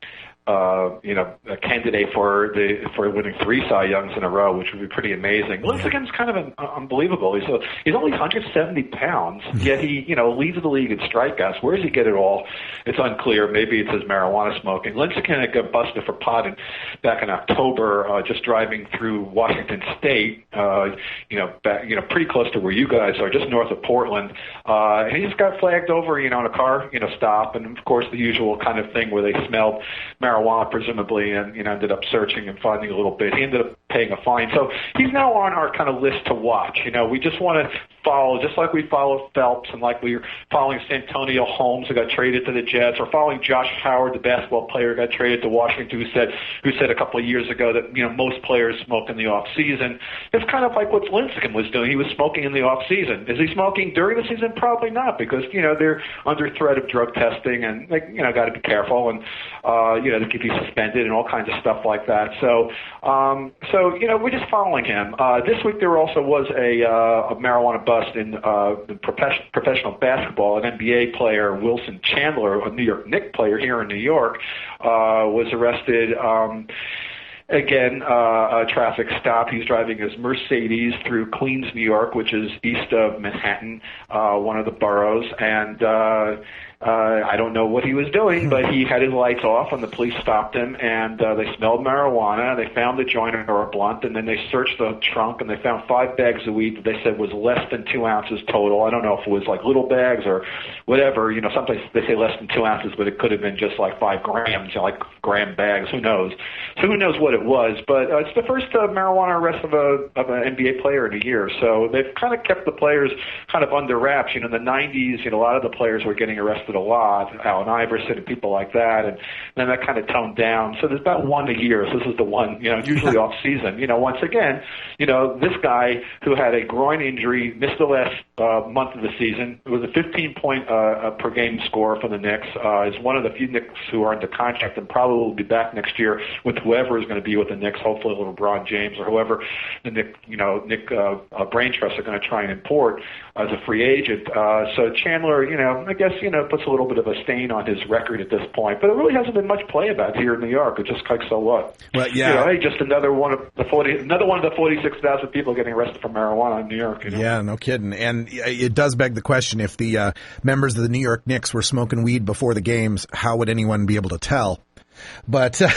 a candidate for winning 3 Cy Youngs in a row, which would be pretty amazing. Lincecum's kind of unbelievable. He's only 170 pounds, yet he leads the league in strikeouts. Where does he get it all? It's unclear. Maybe it's his marijuana smoking. Lincecum got busted for potting back in October, just driving through Washington State. Pretty close to where you guys are, just north of Portland. And he just got flagged over, in a car, stop, and of course the usual kind of thing where they smelled marijuana presumably, and ended up searching and finding a little bit. He ended up paying a fine, so he's now on our kind of list to watch. We just want to follow, just like we follow Phelps, and like we were following Santonio Holmes, who got traded to the Jets, or following Josh Howard, the basketball player who got traded to Washington, who said a couple of years ago that most players smoke in the off season. It's kind of like what Lincecum was doing. He was smoking in the off season. Is he smoking during the season? Probably not, because they're under threat of drug testing, and they got to be careful, and they could be suspended and all kinds of stuff like that. So we're just following him. This week there also was a marijuana bust in the professional basketball. An NBA player, Wilson Chandler, a New York Knicks player here in New York, was arrested. Again, a traffic stop. He's driving his Mercedes through Queens, New York, which is east of Manhattan, one of the boroughs, and I don't know what he was doing, but he had his lights off, and the police stopped him, and they smelled marijuana. They found the joint or a blunt, and then they searched the trunk, and they found 5 bags of weed that they said was less than 2 ounces total. I don't know if it was like little bags or whatever. Sometimes they say less than 2 ounces, but it could have been just like 5 grams, like gram bags. Who knows? So who knows what it was? But it's the first marijuana arrest of an NBA player in a year. So they've kind of kept the players kind of under wraps. In the 90s, a lot of the players were getting arrested a lot, Allen Iverson and people like that, and then that kind of toned down. So there's about 1 a year. So this is the one, usually off season. Once again, this guy who had a groin injury missed the last month of the season. It was a 15-point per game score for the Knicks. Is one of the few Knicks who are under contract and probably will be back next year with whoever is going to be with the Knicks, hopefully LeBron James or whoever the Knicks brain trust are going to try and import as a free agent. So Chandler, I guess, puts a little bit of a stain on his record at this point, but it really hasn't been much play about here in New York. It's just like, so what? Well, yeah. Hey, just another one of the 46,000 people getting arrested for marijuana in New York. Yeah, no kidding. And it does beg the question, if the members of the New York Knicks were smoking weed before the games, how would anyone be able to tell? But and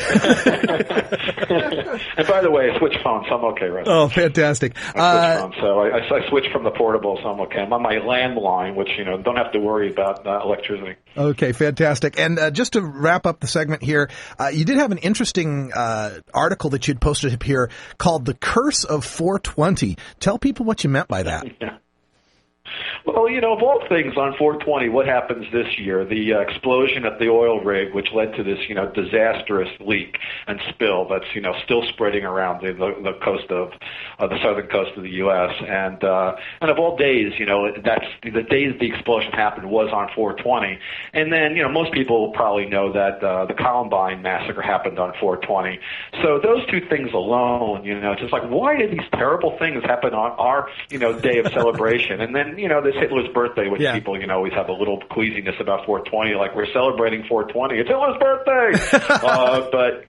by the way, I switched phones, so I'm okay right now. Oh, fantastic! I switched phones, so I switched from the portable, so I'm okay. I'm on my landline, which don't have to worry about electricity. Okay, fantastic. And just to wrap up the segment here, you did have an interesting article that you'd posted up here called "The Curse of 420." Tell people what you meant by that. Yeah. Well, of all things on 420, what happens this year? The explosion at the oil rig, which led to this, disastrous leak and spill that's, still spreading around the coast of the southern coast of the U.S. And of all days, that's the day the explosion happened was on 420. And then, most people probably know that the Columbine massacre happened on 420. So those two things alone, it's just like, why did these terrible things happen on our, day of celebration? And then, this Hitler's birthday, which people, always have a little queasiness about 420, like we're celebrating 420. It's Hitler's birthday! But,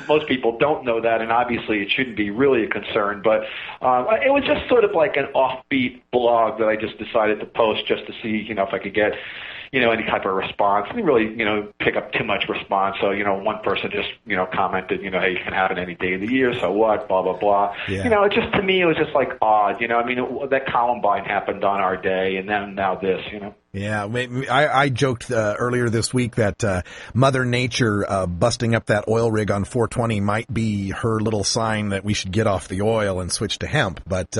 most people don't know that, and obviously it shouldn't be really a concern. But it was just sort of like an offbeat blog that I just decided to post just to see, if I could get any type of response. I didn't really, pick up too much response. So, one person just, commented, hey, you can have it any day of the year, so what, blah, blah, blah. Yeah. It just, to me, it was just like odd, that Columbine happened on our day, and then now this, Yeah, I joked earlier this week that Mother Nature busting up that oil rig on 420 might be her little sign that we should get off the oil and switch to hemp. But,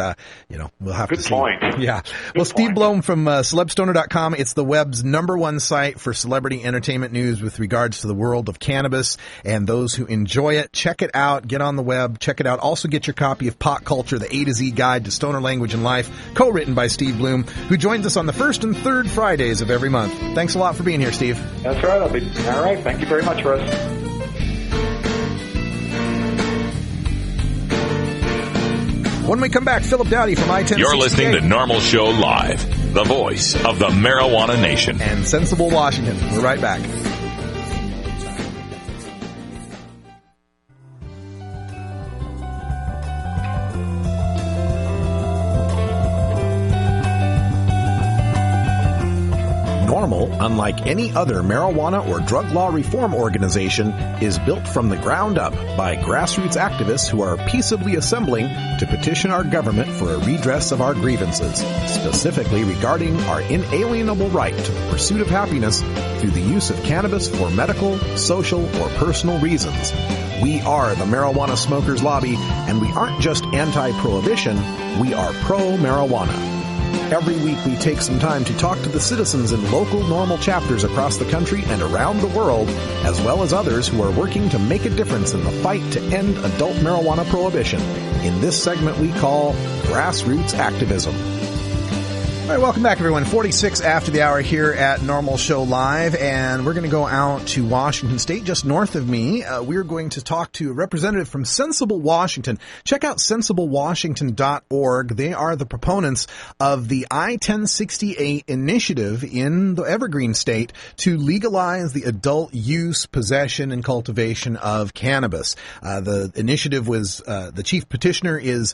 we'll have to see. Good point. Yeah. Well, Steve Blum from celebstoner.com. It's the web's #1 site for celebrity entertainment news with regards to the world of cannabis and those who enjoy it. Check it out. Get on the web. Check it out. Also get your copy of Pot Culture, the A to Z Guide to Stoner Language and Life, co-written by Steve Blum, who joins us on the first and third Fridays of every month. Thanks a lot for being here, Steve. That's right. All right. Thank you very much, Russ. When we come back, Philip Dowdy from I-1068. You're listening to NORML Show Live, the voice of the marijuana nation. And Sensible Washington. We're right back. NORML, unlike any other marijuana or drug law reform organization, is built from the ground up by grassroots activists who are peaceably assembling to petition our government for a redress of our grievances, specifically regarding our inalienable right to the pursuit of happiness through the use of cannabis for medical, social, or personal reasons. We are the Marijuana Smokers Lobby, and we aren't just anti-prohibition, we are pro-marijuana. Every week we take some time to talk to the citizens in local NORML chapters across the country and around the world, as well as others who are working to make a difference in the fight to end adult marijuana prohibition. In this segment we call Grassroots Activism. All right, welcome back, everyone. 46 after the hour here at NORML Show Live, and we're going to go out to Washington State, just north of me. We're going to talk to a representative from Sensible Washington. Check out sensiblewashington.org. They are the proponents of the I-1068 initiative in the Evergreen State to legalize the adult use, possession, and cultivation of cannabis. The initiative was, the chief petitioner is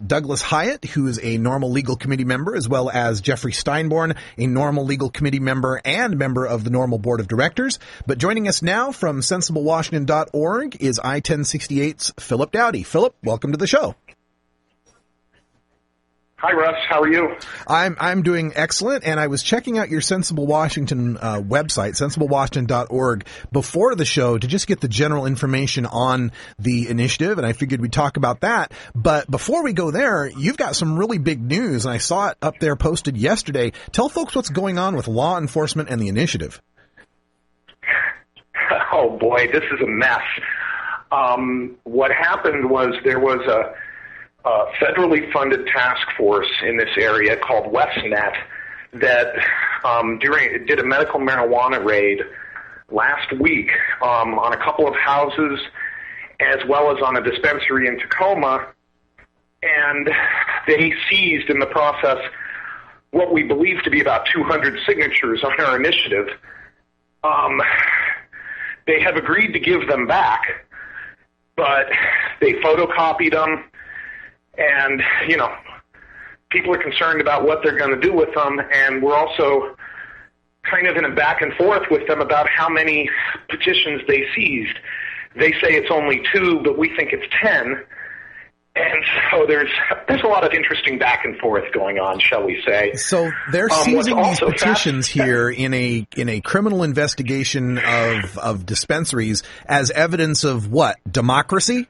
Douglas Hyatt, who is a NORML Legal Committee member, as well as Jeffrey Steinborn, a NORML Legal Committee member and member of the NORML Board of Directors. But joining us now from sensiblewashington.org is I-1068's Philip Dowdy. Philip, welcome to the show. Hi, Russ. How are you? I'm doing excellent, and I was checking out your Sensible Washington website, sensiblewashington.org, before the show to just get the general information on the initiative, and I figured we'd talk about that. But before we go there, you've got some really big news, and I saw it up there posted yesterday. Tell folks what's going on with law enforcement and the initiative. Oh, boy, this is a mess. What happened was there was a federally funded task force in this area called WestNet that did a medical marijuana raid last week on a couple of houses as well as on a dispensary in Tacoma, and they seized in the process what we believe to be about 200 signatures on our initiative. They have agreed to give them back, but they photocopied them. And, people are concerned about what they're going to do with them, and we're also kind of in a back and forth with them about how many petitions they seized. They say it's only 2, but we think it's 10. And so there's a lot of interesting back and forth going on, shall we say. So they're seizing these petitions here in a criminal investigation of dispensaries as evidence of what? Democracy?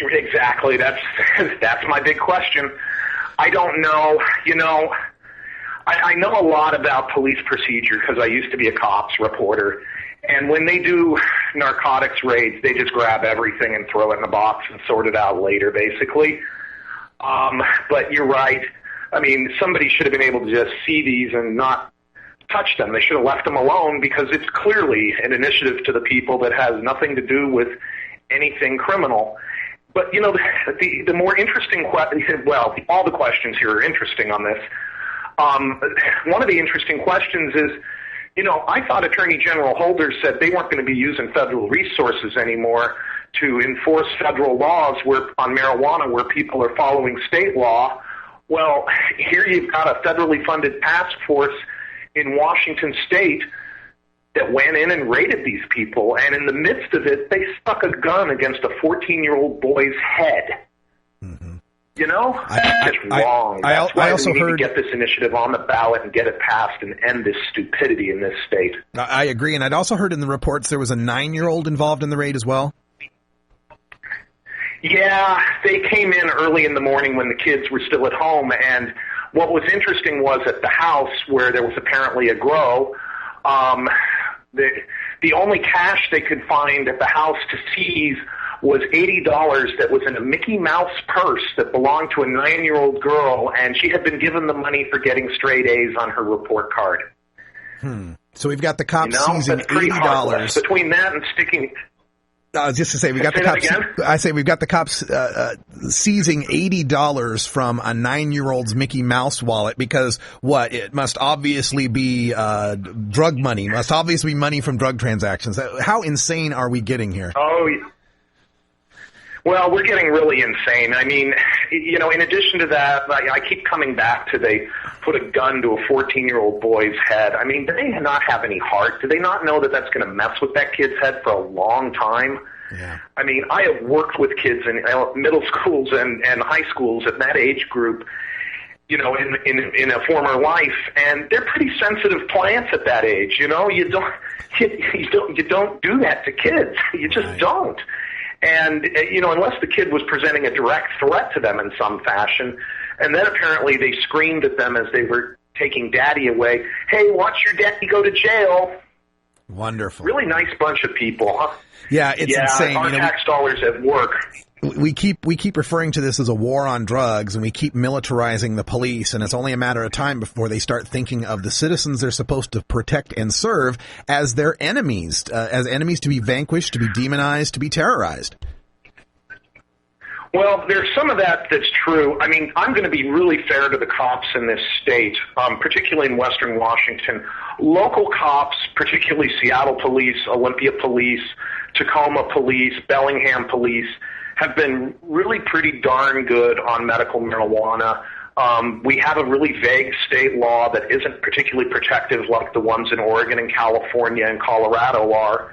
Exactly. That's my big question. I don't know. I know a lot about police procedure because I used to be a cops reporter. And when they do narcotics raids, they just grab everything and throw it in a box and sort it out later, basically. But you're right. I mean, somebody should have been able to just see these and not touch them. They should have left them alone because it's clearly an initiative to the people that has nothing to do with anything criminal. But, the more interesting question, well, all the questions here are interesting on this, One of the interesting questions is, I thought Attorney General Holder said they weren't going to be using federal resources anymore to enforce federal laws on marijuana where people are following state law. Well, here you've got a federally funded task force in Washington State that went in and raided these people, and in the midst of it, they stuck a gun against a 14-year-old boy's head. Mm-hmm. That's just wrong. That's why we need to get this initiative on the ballot and get it passed and end this stupidity in this state. I agree, and I'd also heard in the reports there was a 9-year-old involved in the raid as well. Yeah, they came in early in the morning when the kids were still at home, and what was interesting was at the house where there was apparently a grow, the only cash they could find at the house to seize was $80 that was in a Mickey Mouse purse that belonged to a 9-year-old girl, and she had been given the money for getting straight A's on her report card. So we've got the cops seizing $80. Between that and sticking... just to say, we've got the cops. I say we've got the cops seizing $80 from a 9-year-old's Mickey Mouse wallet because it must obviously be drug money. Must obviously be money from drug transactions. How insane are we getting here? Oh, well, we're getting really insane. I mean, in addition to that, I keep coming back to they put a gun to a 14-year-old boy's head. I mean, do they not have any heart? Do they not know that that's going to mess with that kid's head for a long time? Yeah. I mean, I have worked with kids in middle schools and high schools at that age group, in a former life, and they're pretty sensitive plants at that age. You don't do that to kids. You just don't. And, unless the kid was presenting a direct threat to them in some fashion, and then apparently they screamed at them as they were taking daddy away, "Hey, watch your daddy go to jail." Wonderful. Really nice bunch of people, huh? Yeah, it's insane. Our tax dollars at work. We keep referring to this as a war on drugs, and we keep militarizing the police, and it's only a matter of time before they start thinking of the citizens they're supposed to protect and serve as their enemies, as enemies to be vanquished, to be demonized, to be terrorized. Well, there's some of that that's true. I mean, I'm going to be really fair to the cops in this state, particularly in Western Washington. Local cops, particularly Seattle Police, Olympia Police, Tacoma Police, Bellingham Police, have been really pretty darn good on medical marijuana. We have a really vague state law that isn't particularly protective like the ones in Oregon and California and Colorado are.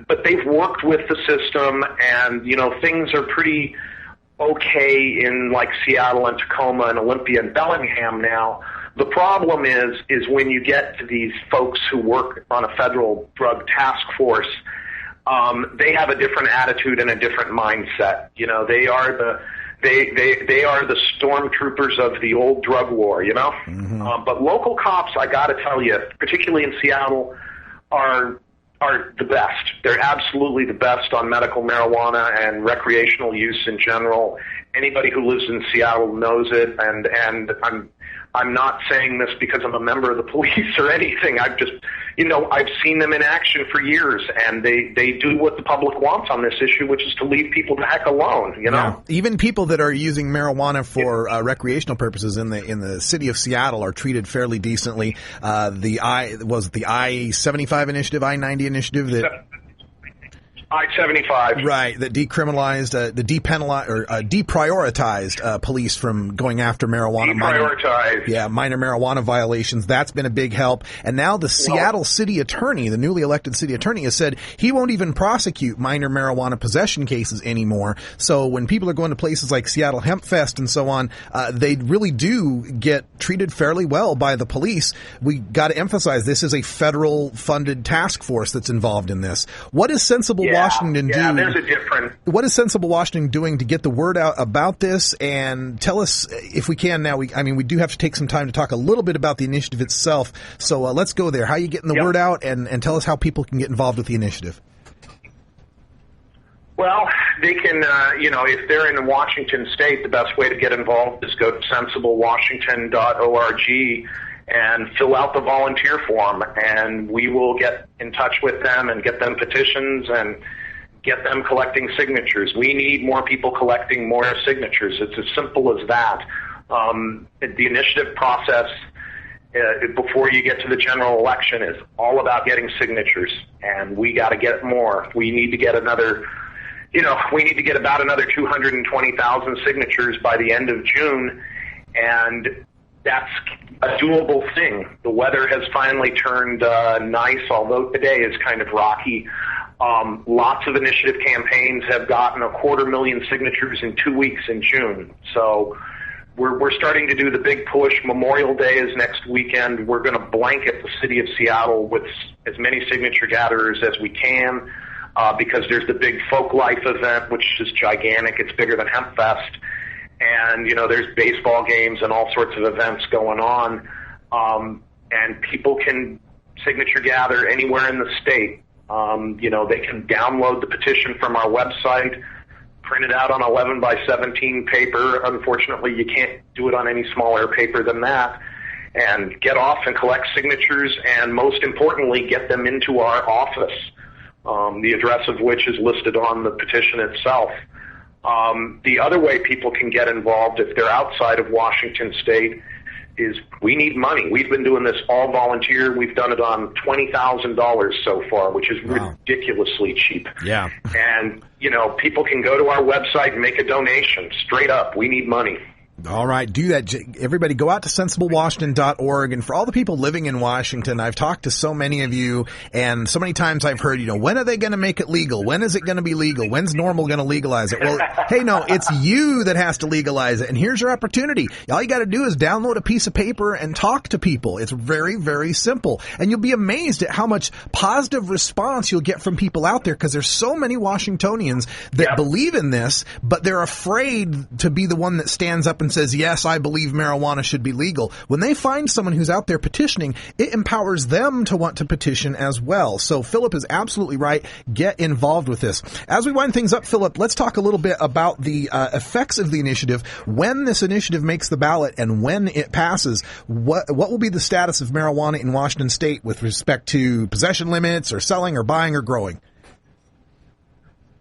But they've worked with the system, and, things are pretty okay in like Seattle and Tacoma and Olympia and Bellingham now. The problem is when you get to these folks who work on a federal drug task force, they have a different attitude and a different mindset. They are the stormtroopers of the old drug war, Mm-hmm. But local cops, I got to tell you, particularly in Seattle, are the best. They're absolutely the best on medical marijuana and recreational use in general. Anybody who lives in Seattle knows it, and I'm not saying this because I'm a member of the police or anything. I've just, I've seen them in action for years, and they do what the public wants on this issue, which is to leave people the heck alone, Yeah. Even people that are using marijuana for recreational purposes in the city of Seattle are treated fairly decently. The I-75 initiative, I-90 initiative that... I-75. Right, that decriminalized, deprioritized police from going after marijuana. Minor marijuana violations. That's been a big help. And now the Seattle city attorney, the newly elected city attorney, has said he won't even prosecute minor marijuana possession cases anymore. So when people are going to places like Seattle Hemp Fest and so on, they really do get treated fairly well by the police. We got to emphasize this is a federal funded task force that's involved in this. What is sensible Washington do? There's a difference. What is sensible Washington doing to get the word out about this? And tell us, if we can now, we do have to take some time to talk a little bit about the initiative itself. So let's go there. How are you getting the word out, and tell us how people can get involved with the initiative? Well, they can, if they're in Washington State, the best way to get involved is go to sensiblewashington.org and fill out the volunteer form, and we will get in touch with them and get them petitions and get them collecting signatures. We need more people collecting more signatures. It's as simple as that. The initiative process before you get to the general election is all about getting signatures, and we got to get more. We need to get another, we need to get about another 220,000 signatures by the end of June, and that's a doable thing. The weather has finally turned nice, although today is kind of rocky. Lots of initiative campaigns have gotten 250,000 signatures in 2 weeks in June. So we're starting to do the big push. Memorial Day is next weekend. We're going to blanket the city of Seattle with as many signature gatherers as we can because there's the big Folk Life event, which is gigantic. It's bigger than Hemp Fest. And, there's baseball games and all sorts of events going on. And people can signature gather anywhere in the state. They can download the petition from our website, print it out on 11 by 17 paper. Unfortunately, you can't do it on any smaller paper than that. And get off and collect signatures, and most importantly, get them into our office, the address of which is listed on the petition itself. The other way people can get involved if they're outside of Washington State is we need money. We've been doing this all volunteer. We've done it on $20,000 so far, which is ridiculously cheap. Yeah. And, people can go to our website and make a donation. Straight up, we need money. All right, do that. Everybody go out to sensiblewashington.org. And for all the people living in Washington, I've talked to so many of you, and so many times I've heard, when are they going to make it legal? When is it going to be legal? When's NORML going to legalize it? Well, hey, no, it's you that has to legalize it. And here's your opportunity. All you got to do is download a piece of paper and talk to people. It's very, very simple. And you'll be amazed at how much positive response you'll get from people out there, because there's so many Washingtonians that believe in this, but they're afraid to be the one that stands up and says, yes, I believe marijuana should be legal. When they find someone who's out there petitioning, it empowers them to want to petition as well. So Philip is absolutely right. Get involved with this. As we wind things up, Philip, let's talk a little bit about the effects of the initiative. When this initiative makes the ballot and when it passes, what will be the status of marijuana in Washington State with respect to possession limits or selling or buying or growing?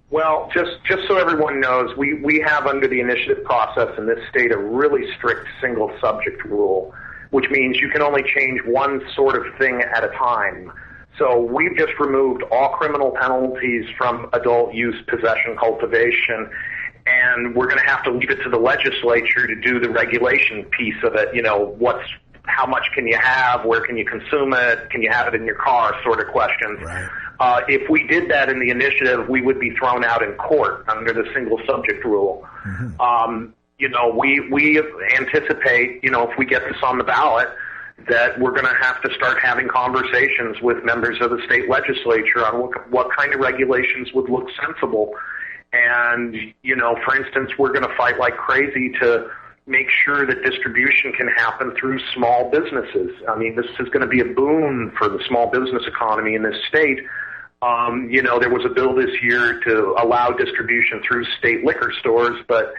Well, just so everyone knows, we have under the initiative process in this state a really strict single subject rule, which means you can only change one sort of thing at a time. So we've just removed all criminal penalties from adult use, possession, cultivation, and we're going to have to leave it to the legislature to do the regulation piece of it. How much can you have? Where can you consume it? Can you have it in your car? Sort of questions. Right. If we did that in the initiative, we would be thrown out in court under the single subject rule. Mm-hmm. We anticipate, if we get this on the ballot, that we're going to have to start having conversations with members of the state legislature on what kind of regulations would look sensible. And, for instance, we're going to fight like crazy to make sure that distribution can happen through small businesses. I mean, this is going to be a boon for the small business economy in this state. There was a bill this year to allow distribution through state liquor stores, but,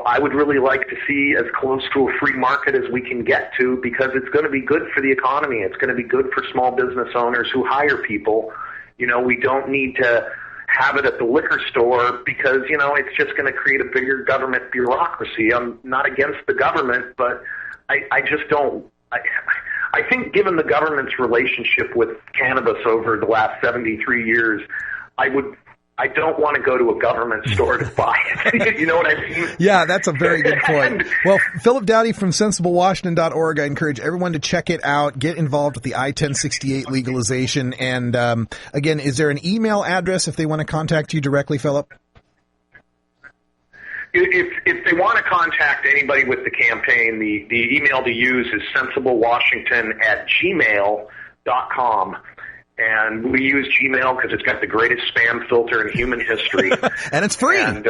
I would really like to see as close to a free market as we can get to, because it's going to be good for the economy. It's going to be good for small business owners who hire people. We don't need to have it at the liquor store because, it's just going to create a bigger government bureaucracy. I'm not against the government, but I just don't. I think given the government's relationship with cannabis over the last 73 years, I don't want to go to a government store to buy it. You know what I mean? Yeah, that's a very good point. Well, Philip Dowdy from sensiblewashington.org, I encourage everyone to check it out, get involved with the I-1068 legalization. And again, is there an email address if they want to contact you directly, Philip? If they want to contact anybody with the campaign, the email to use is sensiblewashington@gmail.com. And we use Gmail because it's got the greatest spam filter in human history. And it's free. And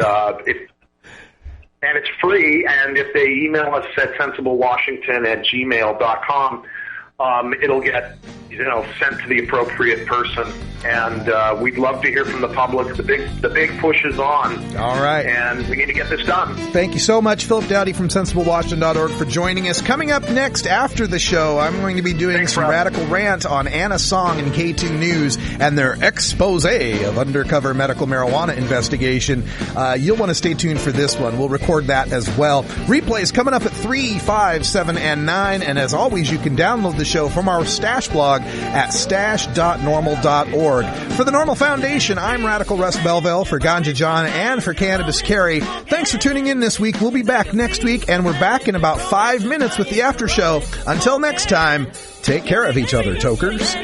it's free. And if they email us at sensiblewashington@gmail.com, it'll get sent to the appropriate person. And we'd love to hear from the public. The big push is on. All right. And we need to get this done. Thank you so much, Philip Dowdy from sensiblewashington.org, for joining us. Coming up next after the show, I'm going to be doing some radical rant on Anna Song and K2 News and their expose of undercover medical marijuana investigation. You'll want to stay tuned for this one. We'll record that as well. Replays coming up at 3, 5, 7, and 9. And as always, you can download the show from our Stash blog at stash.normal.org. For the NORML Foundation, I'm Radical Russ Belville, for Ganja John, and for Cannabis Carrie. Thanks for tuning in this week. We'll be back next week, and we're back in about 5 minutes with the after show. Until next time, take care of each other, tokers.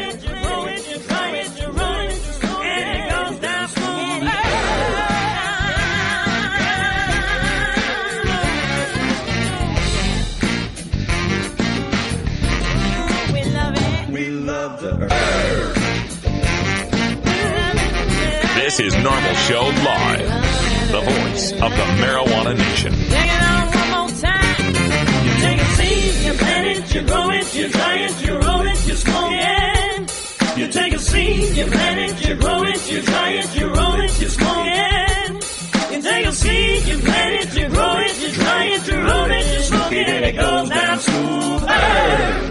This is NORML Show Live, the voice of the marijuana nation. Take it on one more time. You take a seed, you plant it, you grow it, you dry it, you roll it, you smoke it. You take a seed, you plant it, you grow it, you dry it, you roll it, you smoke it. You take a seed, you plant it, you grow it, you dry it, you roll it, you smoke it, and it goes down smooth.